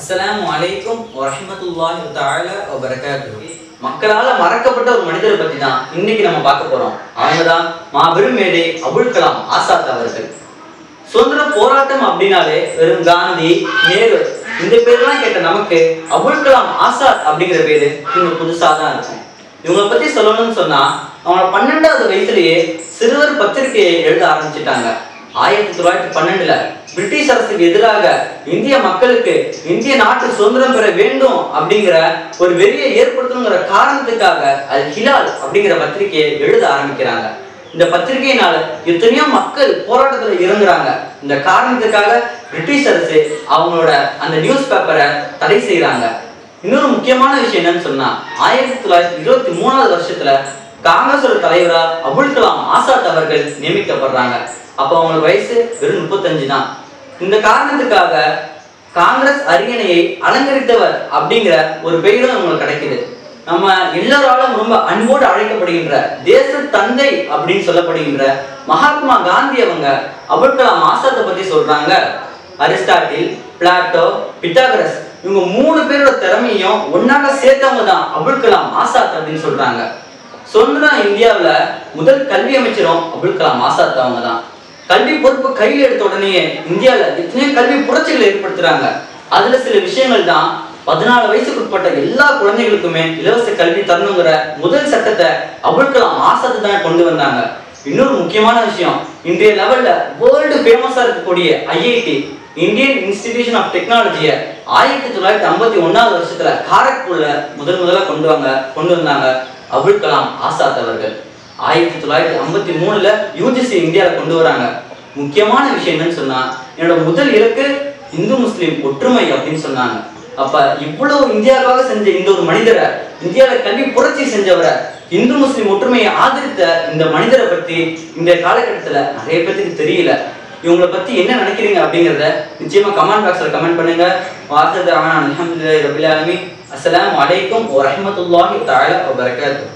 அஸ்ஸலாமு அலைக்கும் வரஹ்மத்துல்லாஹி தஆலா வபரகாத்துஹு. மக்களால மறக்கப்பட்ட ஒரு மனிதரை பத்தி தான் இன்னைக்கு நம்ம பார்க்க போறோம். அவங்க தான் மாபெரும் மேதை அபுல் கலாம் ஆசாத் அவர்கள். சுதந்திர போராட்டம் அப்படின்னாலே வெறும் காந்தி, நேரு இந்த பேர்லாம் கேட்ட நமக்கு அபுல் கலாம் ஆசாத் அப்படிங்கிற பேரு இன்னும் புதுசா தான் இருக்கும். இவங்களை பத்தி சொல்லணும்னு சொன்னா அவங்க 12வது வயசுலயே சிறுவர் பத்திரிகையை எழுத ஆரம்பிச்சுட்டாங்க. 1912ல பிரிட்டிஷ் அரசுக்கு எதிராக இந்திய மக்களுக்கு இந்திய நாட்டு சுதந்திரம் பெற வேண்டும் அப்படிங்கிற ஒரு வெறியை ஏற்படுத்தணுங்கிற காரணத்துக்காக அல் ஹிலால் அப்படிங்கிற பத்திரிகையை எழுத ஆரம்பிக்கிறாங்க. இந்த பத்திரிகையினால எத்தனையோ மக்கள் போராட்டத்துல இறங்குறாங்க. இந்த காரணத்துக்காக பிரிட்டிஷ் அரசு அவங்களோட அந்த நியூஸ் பேப்பரை தடை செய்யறாங்க. இன்னொரு முக்கியமான விஷயம் என்னன்னு சொன்னா 1923வது வருஷத்துல காங்கிரஸோட தலைவரா அபுல் கலாம் ஆசாத் அவர்கள் நியமிக்கப்படுறாங்க. அப்போ அவங்களுக்கு வயசு வெறும் 35 தான். இந்த காரணத்துக்காக காங்கிரஸ் அரியணையை அலங்கரித்தவர் அப்படிங்கிற ஒரு பெயரும் அவங்களுக்கு கிடைக்குது. நம்ம எல்லாராலும் ரொம்ப அன்போடு அழைக்கப்படுகின்ற தேச தந்தை அப்படின்னு சொல்லப்படுகின்ற மகாத்மா காந்தி அவங்க அபுல் கலாம் ஆசாத்தை பத்தி சொல்றாங்க. அரிஸ்டாட்டில், பிளாட்டோ, பித்தாகரஸ் இவங்க 3 பேரோட திறமையும் ஒன்னாக சேர்த்தவங்க தான் அபுல் கலாம் ஆசாத் அப்படின்னு சொல்றாங்க. சுதந்திர இந்தியாவில முதல் கல்வி அமைச்சரும் அபுல் கலாம் ஆசாத் அவங்க தான். கல்வி பொறுப்பு கையில் எடுத்த உடனே இந்தியாவில எத்தனையோ கல்வி புரட்சிகளை ஏற்படுத்துறாங்க. அதுல சில விஷயங்கள் தான் 14 வயசுக்கு உட்பட்ட எல்லா குழந்தைகளுக்குமே இலவச கல்வி தரணுங்கிற முதல் சட்டத்தை அபுல் கலாம் ஆசாத் தான் கொண்டு வந்தாங்க. இன்னொரு முக்கியமான விஷயம், இன்றைய லெவல்ல வேர்ல்டு ஃபேமஸா இருக்கக்கூடிய ஐஐடி இந்தியன் இன்ஸ்டிடியூஷன் ஆஃப் டெக்னாலஜியை 1951வது வருஷத்துல காரக்பூர்ல முதல்ல கொண்டு வந்தாங்க அபுல் கலாம் ஆசாத் அவர்கள். 1953ல யூஜிசி இந்தியாவில் கொண்டு வராங்க. முக்கியமான விஷயம் என்னன்னு சொன்னா என்னோட முதல் இலக்கு இந்து முஸ்லிம் ஒற்றுமை அப்படின்னு சொன்னாங்க. அப்ப இவ்வளவு இந்தியாவுக்காக செஞ்ச இந்த ஒரு மனிதரை, இந்தியாவில கல்வி புரட்சி செஞ்சவரை, இந்து முஸ்லிம் ஒற்றுமையை ஆதரித்த இந்த மனிதரை பத்தி இந்த காலகட்டத்துல நிறைய பேருக்கு தெரியல. இவங்களை பத்தி என்ன நினைக்கிறீங்க அப்படிங்கிறத நிச்சயமா கமெண்ட் பாக்ஸ்ல கமெண்ட் பண்ணுங்க. அல்ஹம்துலில்லாஹி ரப்பில் ஆலமீன். அஸ்ஸலாமு அலைக்கும் வரஹ்மத்துல்லாஹி தஆலா வபரகாத்துஹு.